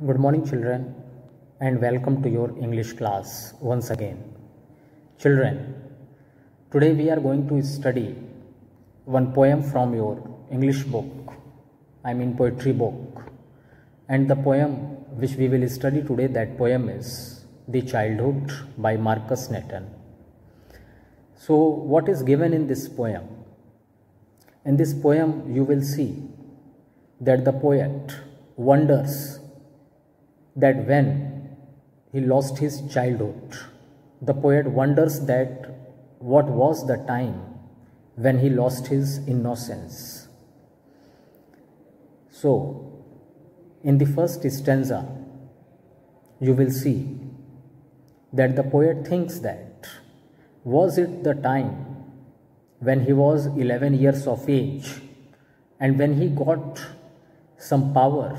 Good morning, children, and welcome to your English class once again. Children, today we are going to study one poem from your English book, poetry book. And the poem which we will study today, that poem is The Childhood by Marcus Nathan. So, what is given in this poem? In this poem, you will see that the poet wonders that when he lost his childhood, the poet wonders that what was the time when he lost his innocence. So, in the first stanza, you will see that the poet thinks that was it the time when he was 11 years of age and when he got some power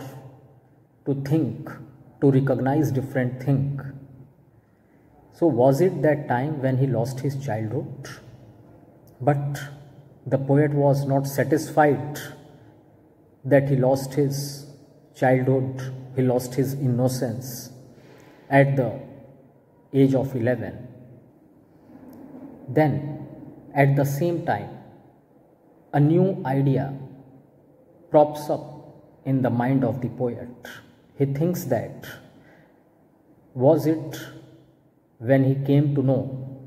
to think, to recognize different things. So was it that time when he lost his childhood? But the poet was not satisfied that he lost his childhood, he lost his innocence at the age of 11. Then at the same time, a new idea props up in the mind of the poet. He thinks that was it when he came to know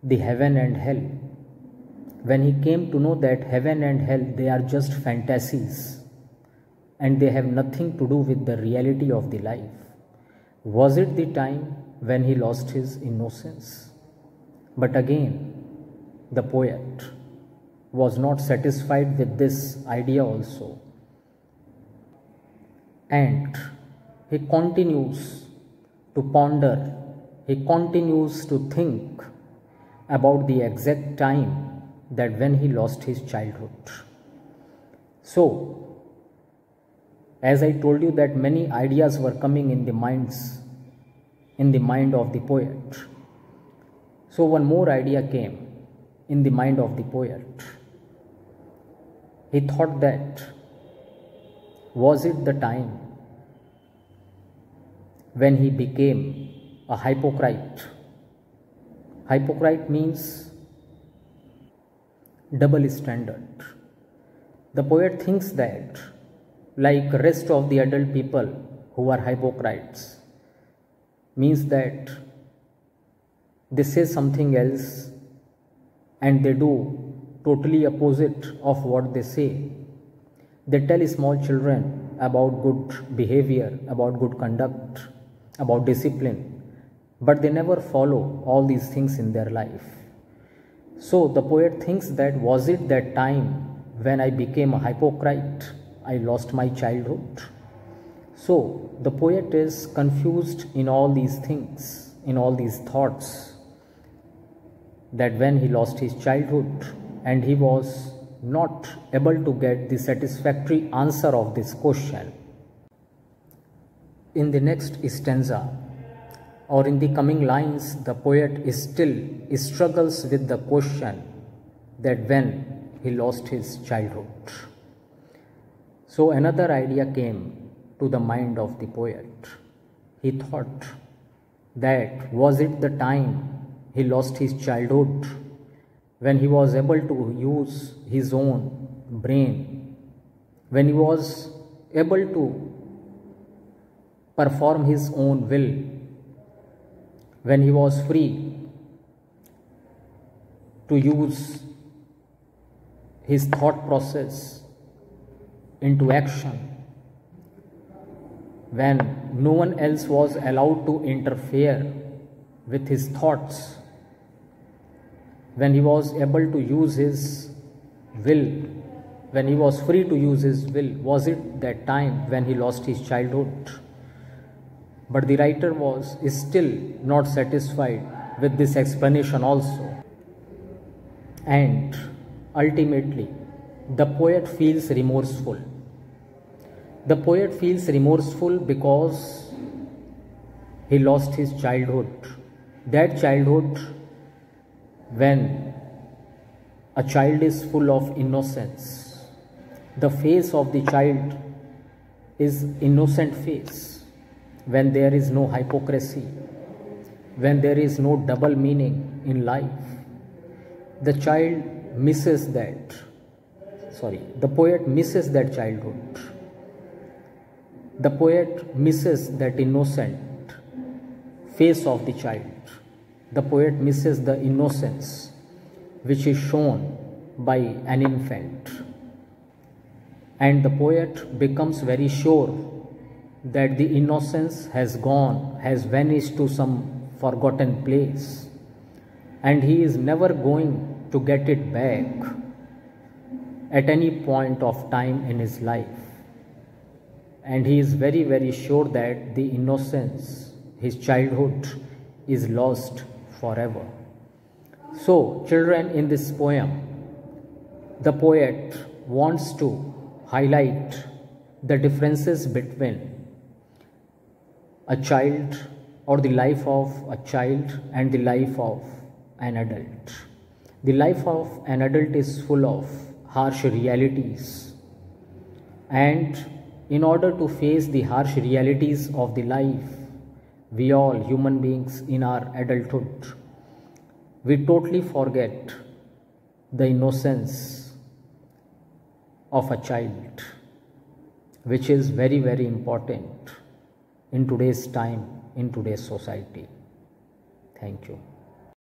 the heaven and hell, when he came to know that heaven and hell, they are just fantasies and they have nothing to do with the reality of the life. Was it the time when he lost his innocence? But again, the poet was not satisfied with this idea also. And he continues to ponder, he continues to think about the exact time that when he lost his childhood. So, as I told you that many ideas were coming in the mind of the poet. So one more idea came in the mind of the poet. He thought that was it the time when he became a hypocrite? Hypocrite means double standard. The poet thinks that, like rest of the adult people who are hypocrites, means that they say something else and they do totally opposite of what they say. They tell small children about good behavior, about good conduct, about discipline, but they never follow all these things in their life. So the poet thinks that was it that time when I became a hypocrite, I lost my childhood? So the poet is confused in all these things, in all these thoughts, that when he lost his childhood and he was not able to get the satisfactory answer of this question. In the next stanza or in the coming lines, the poet still struggles with the question that when he lost his childhood. So another idea came to the mind of the poet. He thought that was it the time he lost his childhood when he was able to use his own brain, when he was able to perform his own will, when he was free to use his thought process into action, when no one else was allowed to interfere with his thoughts, when he was able to use his will, when he was free to use his will. Was it that time when he lost his childhood? But the writer was still not satisfied with this explanation also. And ultimately, the poet feels remorseful. The poet feels remorseful because he lost his childhood. That childhood when a child is full of innocence, the face of the child is innocent face, when there is no hypocrisy, when there is no double meaning in life. The poet misses that childhood. The poet misses that innocent face of the child. The poet misses the innocence which is shown by an infant. And the poet becomes very sure that the innocence has gone, has vanished to some forgotten place, and he is never going to get it back at any point of time in his life. And he is very, very sure that the innocence, his childhood, is lost forever. So, children, in this poem, the poet wants to highlight the differences between a child, or the life of a child, and the life of an adult. The life of an adult is full of harsh realities, and in order to face the harsh realities of the life, we all human beings in our adulthood, we totally forget the innocence of a child, which is very, very important in today's time, in today's society. Thank you.